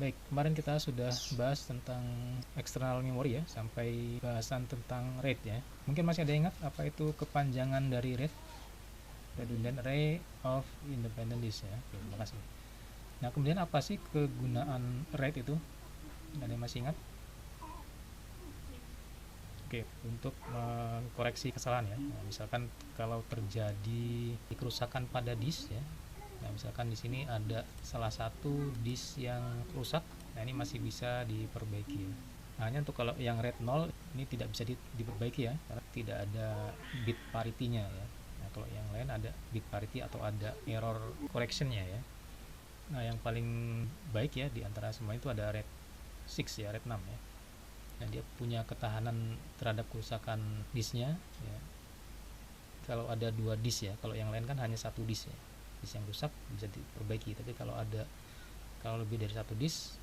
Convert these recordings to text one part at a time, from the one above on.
Baik, kemarin kita sudah bahas tentang external memory ya, sampai bahasan tentang RAID ya. Mungkin masih ada yang ingat apa itu kepanjangan dari RAID? Redundant Array of Independent Disk ya. Oke, terima kasih. Nah, kemudian apa sih kegunaan RAID itu? Ada yang masih ingat? Oke, untuk mengkoreksi kesalahan ya. Nah, misalkan kalau terjadi kerusakan pada disk ya. Nah, misalkan di sini ada salah satu disk yang rusak, nah ini masih bisa diperbaiki ya. Nah, hanya untuk kalau yang RAID 0 ini tidak bisa diperbaiki ya, karena tidak ada bit parity-nya ya. Nah, kalau yang lain ada bit parity atau ada error correction-nya ya. Nah, yang paling baik ya di antara semua itu ada RAID 6 ya, RAID 6 ya. Nah, dia punya ketahanan terhadap kerusakan disknya ya. Kalau ada 2 disk ya, kalau yang lain kan hanya 1 disk ya. Disk yang rusak bisa diperbaiki, tapi kalau lebih dari 1 disk,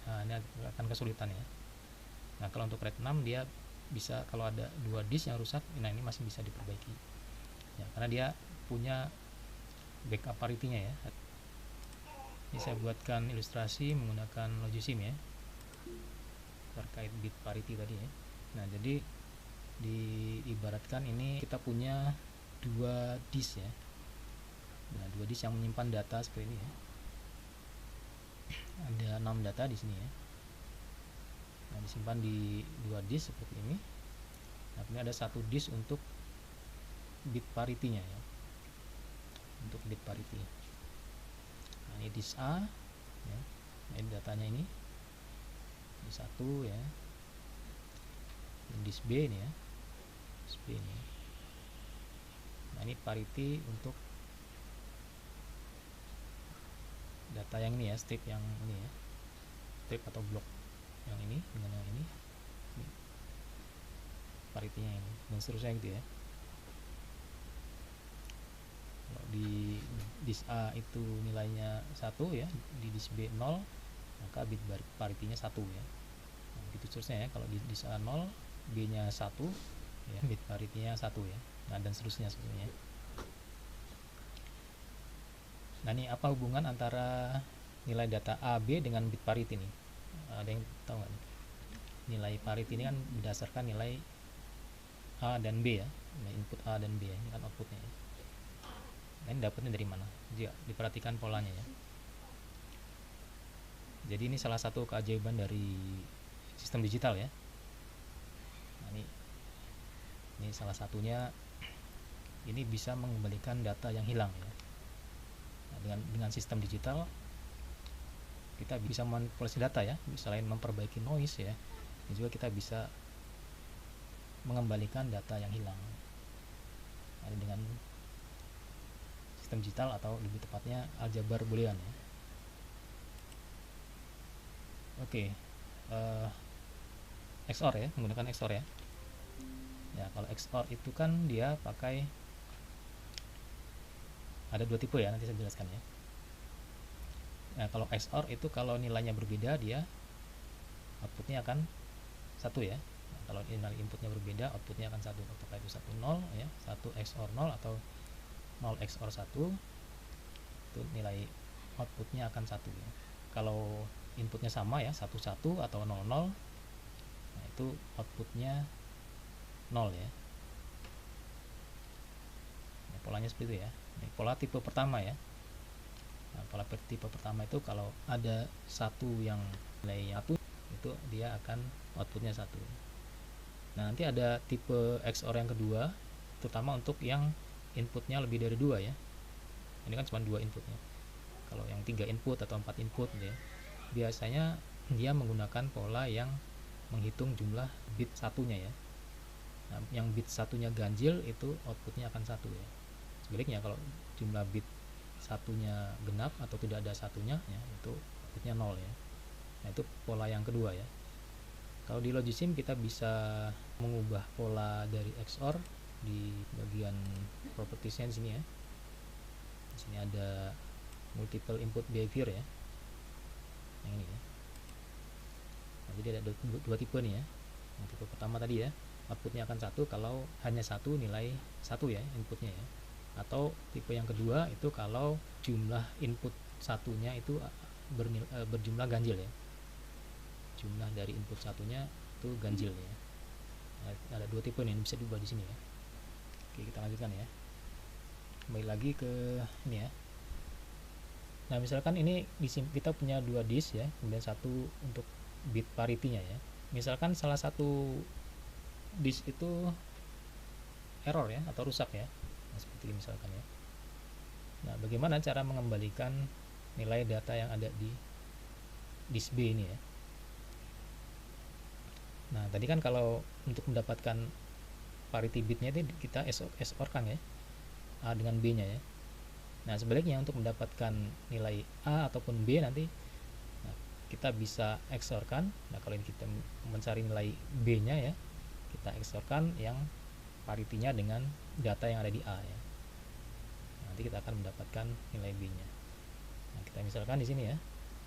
nah ini akan kesulitan ya. Nah, kalau untuk RAID 6 dia bisa, kalau ada 2 disk yang rusak, nah ini masih bisa diperbaiki ya, karena dia punya backup parity-nya ya. Ini saya buatkan ilustrasi menggunakan Logisim ya, terkait bit parity tadi ya. Nah, jadi diibaratkan ini kita punya 2 disk ya. Nah, 2 disk yang menyimpan data seperti ini ya. Ada 6 data di sini ya. Nah, disimpan di 2 disk seperti ini. Nah, kemudian ada 1 disk untuk bit parity-nya ya. Untuk bit parity. Nah, ini disk A ya. Nah, ini datanya ini. Ini 1 ya. Dan disk B ini ya. Disk B ini. Nah, ini parity untuk data yang ini ya, strip yang ini ya. Strip atau blok yang ini dengan yang ini parity-nya ini, dan seterusnya gitu ya. Kalau di disk A itu nilainya 1 ya, di disk B 0, maka bit parity-nya 1 ya. Nah, begitu seterusnya ya, kalau di disk A 0, B-nya 1 ya, bit parity-nya 1 ya. Nah, dan seterusnya sebetulnya. Nah, ini apa hubungan antara nilai data A, B dengan bit parity ini? Ada yang tahu nggak nih? Nilai parity ini kan berdasarkan nilai A dan B ya. Nilai input A dan B ya. Ini kan outputnya ya. Nah, ini dapatnya dari mana? Jika diperhatikan polanya ya. Jadi ini salah satu keajaiban dari sistem digital ya. Nah, ini salah satunya, ini bisa mengembalikan data yang hilang ya. Nah, dengan sistem digital kita bisa manipulasi data ya, selain memperbaiki noise ya, dan juga kita bisa mengembalikan data yang hilang. Nah, dengan sistem digital atau lebih tepatnya aljabar boolean ya. Oke, XOR ya, menggunakan XOR ya. Ya, kalau XOR itu kan dia pakai, ada 2 tipe ya, nanti saya jelaskan ya. Nah, kalau XOR itu kalau nilainya berbeda, dia outputnya akan 1 ya. Nah, kalau nilai inputnya berbeda, outputnya akan 1. Apakah itu 1 0 ya, 1 XOR 0 atau 0 XOR 1, itu nilai outputnya akan 1 ya. Kalau inputnya sama ya, 1 1 atau 0 0, nah itu outputnya 0 ya. Nah, polanya seperti itu ya. Ini pola tipe pertama ya. Nah, pola tipe pertama itu kalau ada satu yang nilai 1, itu dia akan outputnya 1. Nah, nanti ada tipe XOR yang kedua, terutama untuk yang inputnya lebih dari 2 ya. Ini kan cuma 2 inputnya. Kalau yang 3 input atau 4 input ya, biasanya dia menggunakan pola yang menghitung jumlah bit satunya ya. Nah, yang bit satunya ganjil itu outputnya akan 1 ya. Sebaliknya kalau jumlah bit satunya genap atau tidak ada satunya ya, itu outputnya 0 ya. Nah, itu pola yang kedua ya. Kalau di Logisim kita bisa mengubah pola dari XOR di bagian propertiesnya di sini ya. Di sini ada multiple input behavior ya. Yang ini ya. Nah, jadi ada 2 tipe nih ya. Yang tipe pertama tadi ya, outputnya akan 1 kalau hanya 1 nilai 1 ya inputnya ya. Atau tipe yang kedua itu kalau jumlah input satunya itu berjumlah ganjil ya. Jumlah dari input satunya itu ganjil ya. Nah, ada dua tipe nih, bisa diubah di sini ya. Oke, kita lanjutkan ya. Kembali lagi ke ini ya. Nah, misalkan ini kita punya dua disk ya, kemudian satu untuk bit parity-nya ya. Misalkan salah satu disk itu error ya, atau rusak ya. Nah, seperti ini misalkan ya. Nah, bagaimana cara mengembalikan nilai data yang ada di disk B ini ya. Nah, tadi kan kalau untuk mendapatkan parity bitnya itu kita XOR kan ya, A dengan B nya ya. Nah, sebaliknya untuk mendapatkan nilai A ataupun B nanti, nah, kita bisa XOR kan. Nah, kalau ini kita mencari nilai B nya ya, kita XOR kan yang parity-nya dengan data yang ada di A ya. Nanti kita akan mendapatkan nilai B nya. Nah, kita misalkan di sini ya.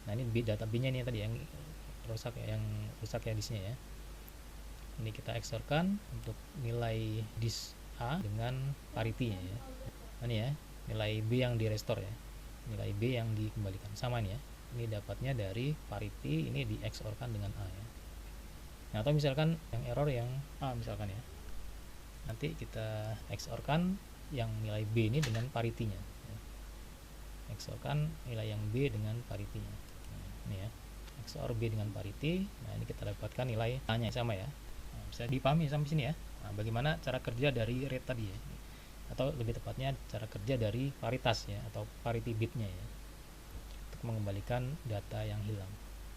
Nah, ini data B nya ini tadi yang rusak ya, disknya ya. Ini kita XOR kan untuk nilai disk A dengan parity-nya ya. Nah, ini ya, nilai B yang di restore ya. Nilai B yang dikembalikan sama nih ya. Ini dapatnya dari parity, ini di XOR kan dengan A ya. Nah, atau misalkan yang error yang A misalkan ya. Nanti kita XOR kan yang nilai B ini dengan parity-nya ya. XOR kan nilai yang B dengan parity-nya. Nah, ini ya. XOR B dengan parity. Nah, ini kita dapatkan nilai A-nya sama ya. Nah, bisa dipahami sampai sini ya. Nah, bagaimana cara kerja dari rate tadi ya, atau lebih tepatnya cara kerja dari paritas ya, atau parity bitnya ya, untuk mengembalikan data yang hilang.